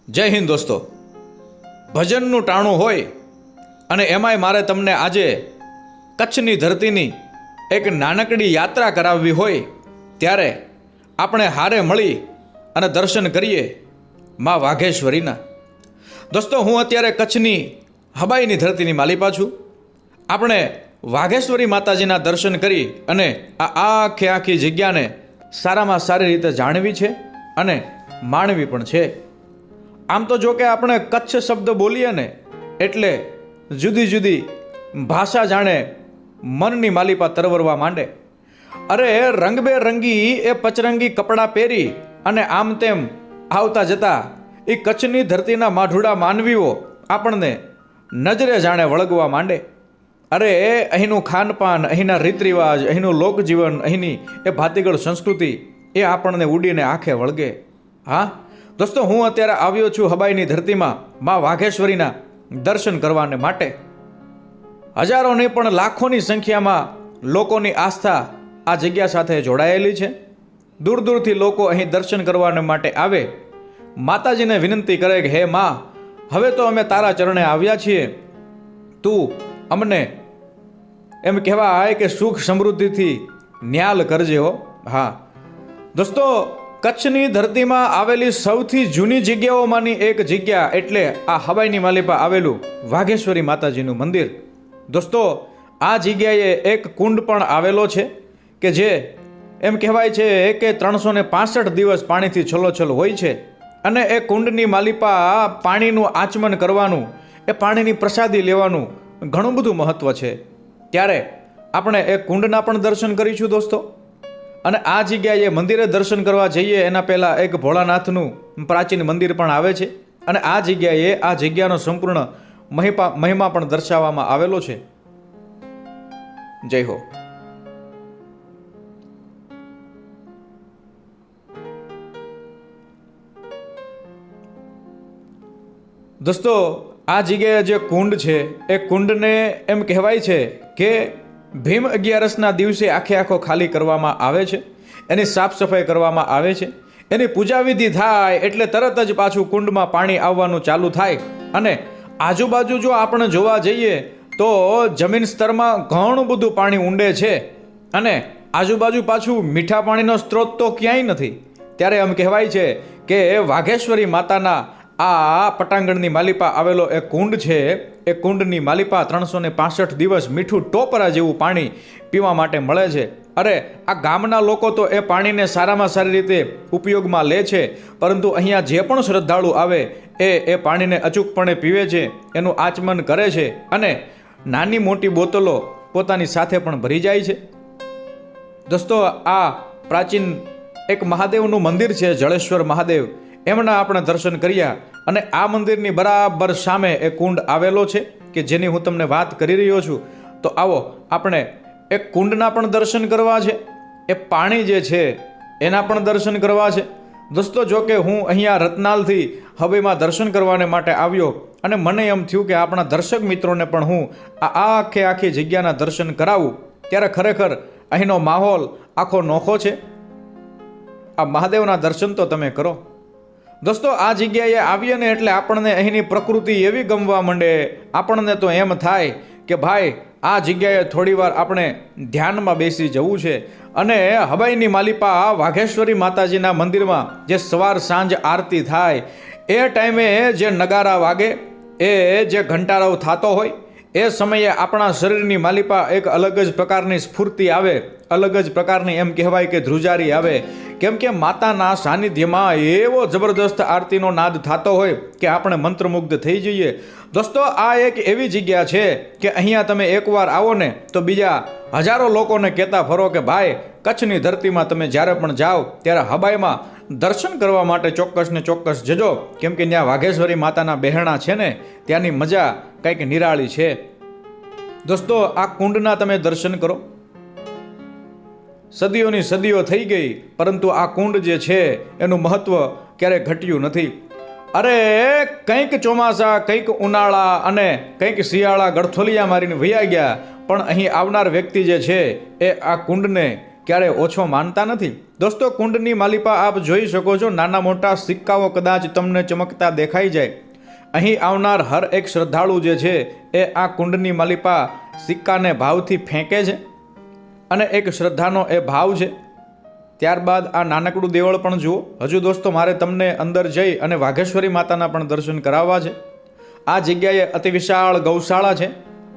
જય હિન્દ દોસ્તો. ભજનનું ટાણું હોય અને એમાંય મારે તમને આજે કચ્છની ધરતીની એક નાનકડી યાત્રા કરાવવી હોય ત્યારે આપણે હારે મળી અને દર્શન કરીએ માં વાઘેશ્વરીના. દોસ્તો, હું અત્યારે કચ્છની હબાઈની ધરતીની માલિપા છું. આપણે વાઘેશ્વરી માતાજીના દર્શન કરી અને આખી જગ્યાને સારામાં સારી રીતે જાણવી છે અને માણવી પણ છે. આમ તો જો કે આપણે કચ્છ શબ્દ બોલીએ ને એટલે જુદી જુદી ભાષા જાણે મનની માલિપા તરવરવા માંડે. અરે રંગબેરંગી એ પચરંગી કપડાં પહેરી અને આમ તેમ આવતા જતા એ કચ્છની ધરતીના માઢુડા માનવીઓ આપણને નજરે જાણે વળગવા માંડે. અરે અહીંનું ખાનપાન, અહીંના રીત રિવાજ, અહીંનું લોકજીવન, અહીંની એ ભાતીગળ સંસ્કૃતિ એ આપણને ઉડીને આંખે વળગે. હા દોસ્તો, હું અત્યારે આવ્યો છું હબાઈની ધરતીમાં માં વાઘેશ્વરીના દર્શન કરવાને માટે. હજારો નહીં પણ લાખોની સંખ્યામાં લોકોની આસ્થા આ જગ્યા સાથે જોડાયેલી છે. દૂર દૂરથી લોકો અહીં દર્શન કરવાને માટે આવે, માતાજીને વિનંતી કરે કે હે માં, હવે તો અમે તારા ચરણે આવ્યા છીએ, તું અમને એમ કહેવાય કે સુખ સમૃદ્ધિથી ન્યાલ કરજે હો. હા દોસ્તો, કચ્છની ધરતીમાં આવેલી સૌથી જૂની જગ્યાઓમાંની એક જગ્યા એટલે આ હબાઈની માલિપા આવેલું વાઘેશ્વરી માતાજીનું મંદિર. દોસ્તો, આ જગ્યાએ એક કુંડ પણ આવેલો છે કે જે એમ કહેવાય છે કે 365 દિવસ પાણીથી છલોછલ હોય છે. અને એ કુંડની માલિપા પાણીનું આચમન કરવાનું, એ પાણીની પ્રસાદી લેવાનું ઘણું બધું મહત્વ છે. ત્યારે આપણે એ કુંડના પણ દર્શન કરીશું દોસ્તો. અને આ જગ્યાએ મંદિરે દર્શન કરવા જઈએ એના પહેલાં એક ભોળાનાથનું પ્રાચીન મંદિર પણ આવે છે. અને આ જગ્યાએ આ જગ્યાનો સંપૂર્ણ મહિમા પણ દર્શાવવામાં આવેલો છે. જય હો. દોસ્તો, આ જગ્યાએ જે કુંડ છે એ કુંડને એમ કહેવાય છે કે ભીમ 11ના દિવસે આખો ખાલી કરવામાં આવે છે. એની સાફ સફાઈ કરવામાં આવે છે. એની પૂજા વિધિ થાય એટલે તરત જ પાછું કુંડમાં પાણી આવવાનું ચાલુ થાય. અને આજુબાજુ જો આપણે જોવા જઈએ તો જમીન સ્તરમાં ઘણું બધું પાણી ઊંડે છે અને આજુબાજુ પાછું મીઠા પાણીનો સ્ત્રોત તો ક્યાંય નથી. ત્યારે એમ કહેવાય છે કે વાઘેશ્વરી માતાના આ પટાંગણની માલિપા આવેલો એ કુંડ છે. એ કુંડની માલિપા 365 દિવસ મીઠું ટોપરા જેવું પાણી પીવા માટે મળે છે. અરે આ ગામના લોકો તો એ પાણીને સારામાં સારી રીતે ઉપયોગમાં લે છે, પરંતુ અહીંયા જે પણ શ્રદ્ધાળુ આવે એ પાણીને અચૂકપણે પીવે છે, એનું આચમન કરે છે અને નાની મોટી બોટલો પોતાની સાથે પણ ભરી જાય છે. દોસ્તો, આ પ્રાચીન એક મહાદેવનું મંદિર છે, જળેશ્વર મહાદેવ. એમના આપણે દર્શન કર્યા અને આ મંદિરની બરાબર સામે એ કુંડ આવેલો છે કે જેની હું તમને વાત કરી રહ્યો છું. તો આવો આપણે એ કુંડના પણ દર્શન કરવા છે, એ પાણી જે છે એના પણ દર્શન કરવા છે. દોસ્તો, જો કે હું અહીંયા રતનાલથી હબાઈમાં દર્શન કરવાને માટે આવ્યો અને મને એમ થયું કે આપણા દર્શક મિત્રોને પણ હું આખી જગ્યાના દર્શન કરાવું, ત્યારે ખરેખર અહીંનો માહોલ આખો નોખો છે. આ મહાદેવના દર્શન તો તમે કરો. દોસ્તો, આ જગ્યાએ આવીએ ને એટલે આપણને અહીંની પ્રકૃતિ એવી ગમવા માંડે, આપણને તો એમ થાય કે ભાઈ આ જગ્યાએ થોડીવાર આપણે ધ્યાનમાં બેસી જવું છે. અને હબાઈની માલિપા વાઘેશ્વરી માતાજીના મંદિરમાં જે સવાર સાંજ આરતી થાય એ ટાઈમે જે નગારા વાગે, એ જે ઘંટારવ થતો હોય, એ સમયે આપણા શરીરની માલિપા એક અલગ જ પ્રકારની સ્ફૂર્તિ આવે, અલગ જ પ્રકારની એમ કહેવાય કે ધ્રુજારી આવે. કેમ કે માતાના સાનિધ્યમાં એવો જબરદસ્ત આરતીનો નાદ થતો હોય કે આપણે મંત્રમુગ્ધ થઈ જઈએ. દોસ્તો, આ એક એવી જગ્યા છે કે અહીંયા તમે એકવાર આવો ને તો બીજા હજારો લોકોને કહેતા ફરો કે ભાઈ કચ્છની ધરતીમાં તમે જ્યારે પણ જાઓ ત્યારે હબાઈમાં દર્શન કરવા માટે ચોક્કસ ને ચોક્કસ જજો. કેમ કે ત્યાં વાઘેશ્વરી માતાના બહેરણા છે ને ત્યાંની મજા કંઈક નિરાળી છે. દોસ્તો, આ કુંડના તમે દર્શન કરો. સદીઓની સદીઓ થઈ ગઈ પરંતુ આ કુંડ જે છે એનું મહત્વ ક્યારેય ઘટ્યું નથી. અરે કંઈક ચોમાસા, કંઈક ઉનાળા અને કંઈક શિયાળા ગળથોલિયા મારીને વયા ગયા, પણ અહીં આવનાર વ્યક્તિ જે છે એ આ કુંડને ક્યારે ઓછો માનતા નથી. દોસ્તો, કુંડની માલિપા આપ જોઈ શકો છો. નાના મોટા સિક્કાઓ કદાચ તમને ચમકતા દેખાઈ જાય. અહીં આવનાર હર એક શ્રદ્ધાળુ જે છે એ આ કુંડની માલિપા સિક્કાને ભાવથી ફેંકે છે અને એક શ્રદ્ધાનો એ ભાવ છે. ત્યારબાદ આ નાનકડું દેવળ પણ જુઓ. હજુ દોસ્તો મારે તમને અંદર જઈ અને વાઘેશ્વરી માતાના પણ દર્શન કરાવવા છે. આ જગ્યાએ અતિ વિશાળ ગૌશાળા છે.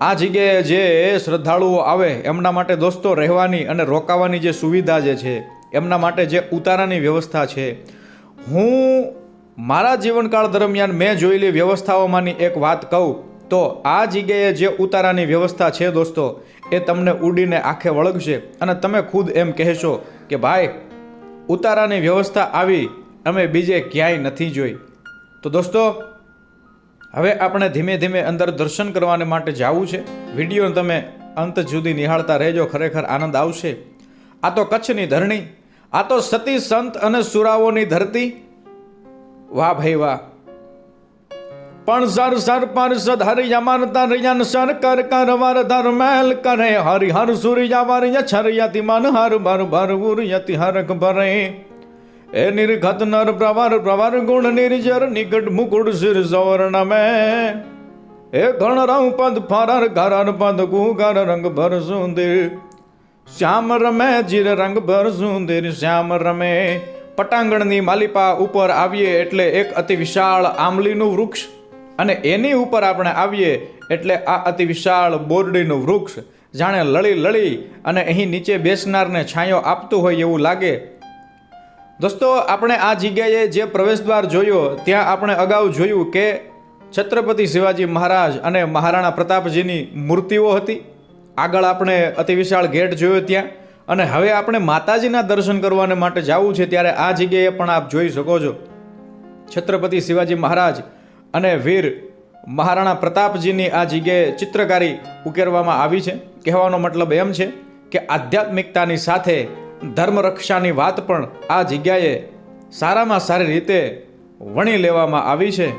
આ જગ્યાએ જે શ્રદ્ધાળુઓ આવે એમના માટે દોસ્તો રહેવાની અને રોકાવાની જે સુવિધા જે છે, એમના માટે જે ઉતારાની વ્યવસ્થા છે, હું મારા જીવનકાળ દરમિયાન મેં જોયેલી વ્યવસ્થાઓમાંની એક વાત કહું તો આ જગ્યાએ જે ઉતારાની વ્યવસ્થા છે દોસ્તો, એ તમને ઉડીને આંખે વળગશે અને તમે ખુદ એમ કહેશો કે ભાઈ, ઉતારાની વ્યવસ્થા આવી અમે બીજે ક્યાંય નથી જોઈ. તો દોસ્તો, હવે આપણે ધીમે ધીમે અંદર દર્શન કરવાને માટે જવું છે. વિડીયો તમે અંત સુધી નિહાળતા રહેજો, ખરેખર આનંદ આવશે. આ તો કચ્છની ધરણી, આ તો સતી સંત અને સુરાઓની ધરતી. વાહ ભાઈ વાહ. પણ સર સર પર સદ હરિયા માનતા રિયાન સર કર કર વાર ધર મેલ કરે હરિ હર સૂર્યા વાર છરિયાતી મન હર ભર ભર ઉરિયતી હરક ભરે એ નિર્ઘત નર પ્રવાર પ્રવાર ગુણ નિર્જર નિકટ મુકુડ સિર સવર્ણ મેં એ ઘણ રંગ પદ ફરર ઘરર પદ કુગર રંગ ભર સુંદર શ્યામ રમે જીર રંગ ભર સુંદર શ્યામ રમે. પટાંગણની માલિપા ઉપર આવીએ એટલે એક અતિ વિશાળ આંબલીનું વૃક્ષ અને એની ઉપર આપણે આવીએ એટલે આ અતિ વિશાળ બોરડીનું વૃક્ષ જાણે લળી લળી અને અહીં નીચે બેસનારને છાંયો આપતું હોય એવું લાગે. દોસ્તો, આપણે આ જગ્યાએ જે પ્રવેશદ્વાર જોયો ત્યાં આપણે અગાઉ જોયું કે છત્રપતિ શિવાજી મહારાજ અને મહારાણા પ્રતાપજીની મૂર્તિઓ હતી. આગળ આપણે અતિ વિશાળ ગેટ જોયો ત્યાં. અને હવે આપણે માતાજીના દર્શન કરવાને માટે જવું છે ત્યારે આ જગ્યાએ પણ આપ જોઈ શકો છો છત્રપતિ શિવાજી મહારાજ અને વીર મહારાણા પ્રતાપજીની આ જગ્યાએ ચિત્રકારી ઉકેરવામાં આવી છે. કહેવાનો મતલબ એમ છે કે આધ્યાત્મિકતાની સાથે ધર્મરક્ષાની વાત પણ આ જગ્યાએ સારામાં સારી રીતે વણી લેવામાં આવી છે.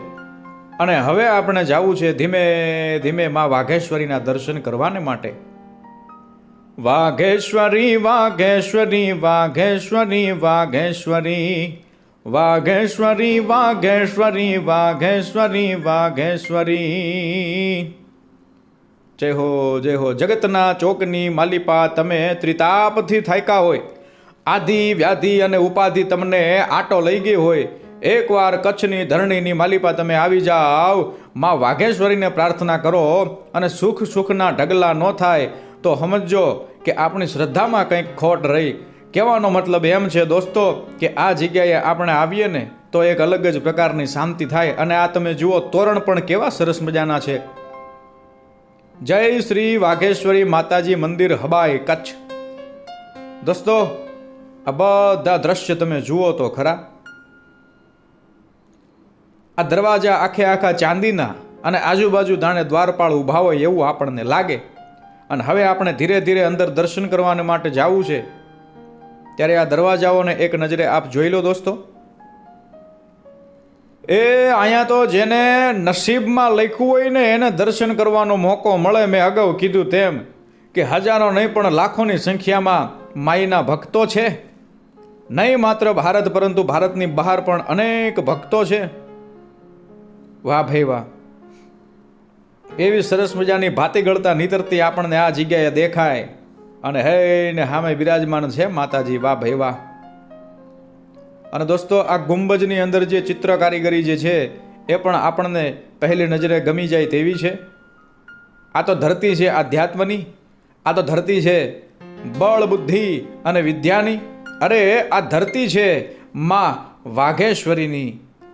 અને હવે આપણે જવું છે ધીમે ધીમે મા વાઘેશ્વરીના દર્શન કરવાને માટે. વાઘેશ્વરી વાઘેશ્વરી વાઘેશ્વરી વાઘેશ્વરી વાઘેશ્વરી વાઘેશ્વરી વાઘેશ્વરી વાઘેશ્વરી. જય હો જય હો. જગતના ચોકની માલિપા તમે ત્રિતાપથી થાક્યા હોય, આધિ વ્યાધિ અને ઉપાધિ તમને આટો લઈ ગઈ હોય, એકવાર કચ્છની ધરણીની માલિપા તમે આવી જાઓ, માં વાઘેશ્વરીને પ્રાર્થના કરો અને સુખ સુખના ઢગલા ન થાય તો સમજો કે આપણી શ્રદ્ધામાં કંઈક ખોટ રહી. કહેવાનો મતલબ એમ છે દોસ્તો કે આ જગ્યાએ આપણે આવીએ ને તો એક અલગ જ પ્રકારની શાંતિ થાય. અને આ તમે જુઓ, તોરણ પણ કેવા સરસ મજાના છે. જય શ્રી વાઘેશ્વરી માતાજી મંદિર, હબાઈ, કચ્છ. દોસ્તો, આ બધા દ્રશ્ય તમે જુઓ તો ખરા. આ દરવાજા આખે આખા ચાંદીના અને આજુબાજુ જાણે દ્વારપાળ ઊભા હોય એવું આપણને લાગે. અને હવે આપણે ધીરે ધીરે અંદર દર્શન કરવાને માટે જવું છે ત્યારે આ દરવાજાઓને એક નજરે આપ જોઈ લો દોસ્તો. એ અહીંયા તો જેને નસીબમાં લખ્યું હોય ને એને દર્શન કરવાનો મોકો મળે. મેં અગાઉ કીધું તેમ કે હજારો નહીં પણ લાખોની સંખ્યામાં માઈના ભક્તો છે. નહીં માત્ર ભારત પરંતુ ભારતની બહાર પણ અનેક ભક્તો છે. વાહ ભાઈ વાહ. એવી સરસ મજાની ભાતી ગળતા નીતરતી આપણને આ જગ્યાએ દેખાય અને હે ને સામે બિરાજમાન છે માતાજી. વાહ ભાઈ વાહ. અને દોસ્તો, આ ગુંબજની અંદર જે ચિત્ર કારીગરી જે છે એ પણ આપણને પહેલી નજરે ગમી જાય તેવી છે. આ તો ધરતી છે આધ્યાત્મની, આ તો ધરતી છે બળ બુદ્ધિ અને વિદ્યાની. અરે આ ધરતી છે માં વાઘેશ્વરીની,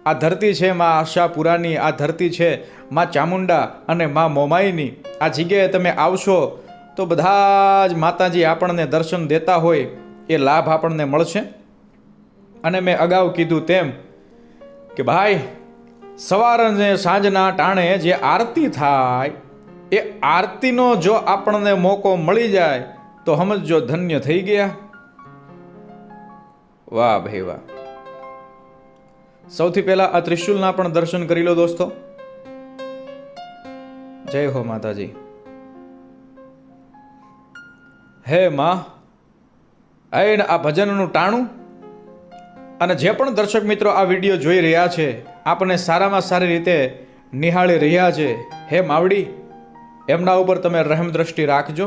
આ ધરતી છે માં આશાપુરાની, આ ધરતી છે માં ચામુંડા અને માં મોમાઈની. આ જગ્યાએ તમે આવશો તો બધા જ માતાજી આપણને દર્શન દેતા હોય એ લાભ આપણને મળશે. અને મેં અગાઉ કીધું તેમ કે ભાઈ, સવાર અને સાંજના ટાણે જે આરતી થાય એ આરતીનો જો આપણને મોકો મળી જાય તો સમજો ધન્ય થઈ ગયા. વાહ ભાઈ વાહ. સૌથી પહેલા આ ત્રિશુલના પણ દર્શન કરી લો દોસ્તો. જય હો માતાજી. હે માં, અને આ ભજનનું ટાણું. અને જે પણ દર્શક મિત્રો આ વિડીયો જોઈ રહ્યા છે, આપણને સારામાં સારી રીતે નિહાળી રહ્યા છે, હે માવડી, એમના ઉપર તમે રહેમ દ્રષ્ટિ રાખજો,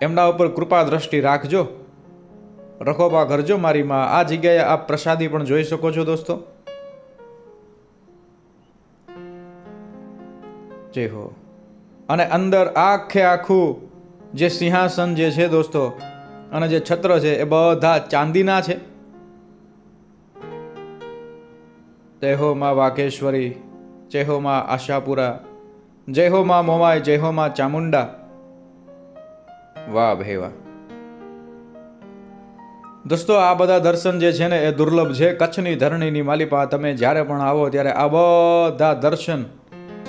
એમના ઉપર કૃપા દ્રષ્ટિ રાખજો, રખોપા કરજો મારી માં. આ જગ્યાએ આપ પ્રસાદી પણ જોઈ શકો છો દોસ્તો. જય હો. અને અંદર આખે આખું જે સિંહાસન જે છે દોસ્તો, અને જે છત્ર છે એ બધા ચાંદીના છે. જય હો માં વાઘેશ્વરી, જય હો માં આશાપુરા, જય હો માં મોમાય, જય હો માં ચામુંડા. વાહ ભાઈ વાહ દોસ્તો, આ બધા દર્શન જે છે ને એ દુર્લભ છે. કચ્છની ધરણીની માલિપા તમે જ્યારે પણ આવો ત્યારે આ બધા દર્શન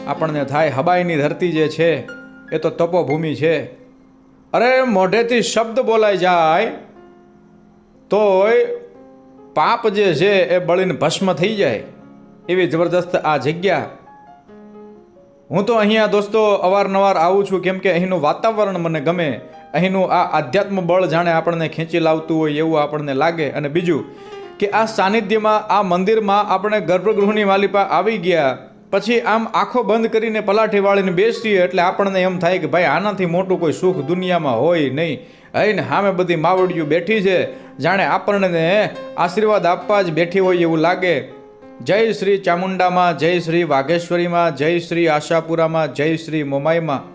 આપણને થાય. હબાઈની ધરતી જે છે એ તો તપોભૂમિ છે. અરે મોઢેથી શબ્દ બોલાઈ જાય તોય પાપ જે છે એ બળીને ભસ્મ થઈ જાય એવી જબરદસ્ત આ જગ્યા. હું તો અહીંયા દોસ્તો અવારનવાર આવું છું, કેમ કે અહીંનું વાતાવરણ મને ગમે. અહીંનું આ આધ્યાત્મ બળ જાણે આપણને ખેંચી લાવતું હોય એવું આપણને લાગે. અને બીજું કે આ સાનિધ્યમાં, આ મંદિરમાં આપણે ગર્ભગૃહની માલિપા આવી ગયા પછી આમ આંખો બંધ કરીને પલાઠી વાળીને બેસીએ એટલે આપણને એમ થાય કે ભાઈ આનાથી મોટું કોઈ સુખ દુનિયામાં હોય નહીં. અહીં સામે બધી માવડીઓ બેઠી છે, જાણે આપણને આશીર્વાદ આપવા જ બેઠી હોય એવું લાગે. જય શ્રી ચામુંડામાં, જય શ્રી વાઘેશ્વરીમાં, જય શ્રી આશાપુરામાં, જય શ્રી મોમાઈમાં.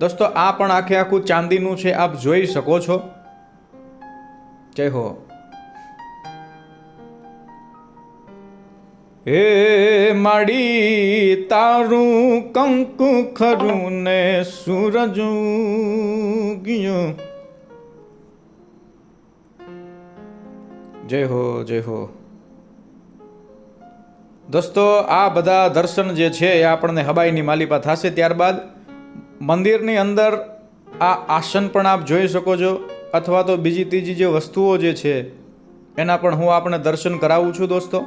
દોસ્તો આ પણ આખે આખું ચાંદીનું છે, આપ જોઈ શકો છો. જય હો. હે માડી તારું કંકુ ખરું ને સૂરજ ગયો. જય હો, જય હો. દોસ્તો આ બધા દર્શન જે છે એ આપણને હબાઈની માલિપા થશે. ત્યારબાદ મંદિરની અંદર આ આસન પણ આપ જોઈ શકો છો, અથવા તો બીજી ત્રીજી જે વસ્તુઓ જે છે એના પણ હું આપણે દર્શન કરાવું છું દોસ્તો.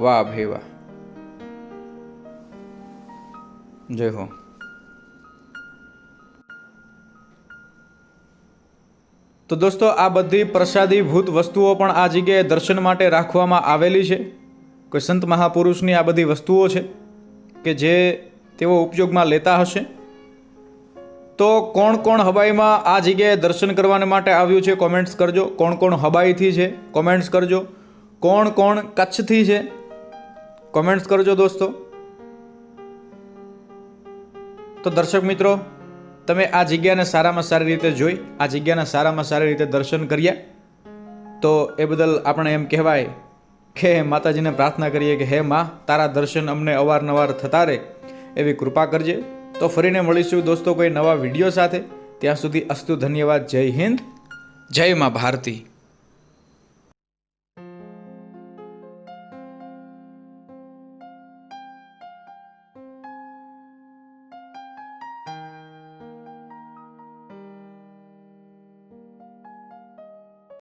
વાહ ભાઈ વાહ, જય હો. તો દોસ્તો આ બધી પ્રસાદીભૂત વસ્તુઓ પણ આ જગ્યાએ દર્શન માટે રાખવામાં આવેલી છે. કોઈ સંત મહાપુરુષની આ બધી વસ્તુઓ છે કે જે તેઓ ઉપયોગમાં લેતા હશે. તો કોણ કોણ હબાઈમાં આ જગ્યાએ દર્શન કરવાને માટે આવ્યું છે કોમેન્ટ્સ કરજો. કોણ કોણ હબાઈથી છે કોમેન્ટ્સ કરજો. કોણ કોણ કચ્છથી છે કોમેન્ટ્સ કરજો દોસ્તો. તો દર્શક મિત્રો, તમે આ જગ્યાને સારામાં સારી રીતે જોઈ, આ જગ્યાના સારામાં સારી રીતે દર્શન કર્યા, તો એ બદલ આપણે એમ કહેવાય કે માતાજીને પ્રાર્થના કરીએ કે હે માં, તારા દર્શન અમને અવારનવાર થતા રહે એવી કૃપા કરજે. તો ફરીને મળીશું દોસ્તો કોઈ નવા વિડીયો સાથે. ત્યાં સુધી અસ્તુ, ધન્યવાદ. જય હિન્દ, જય માં ભારતી.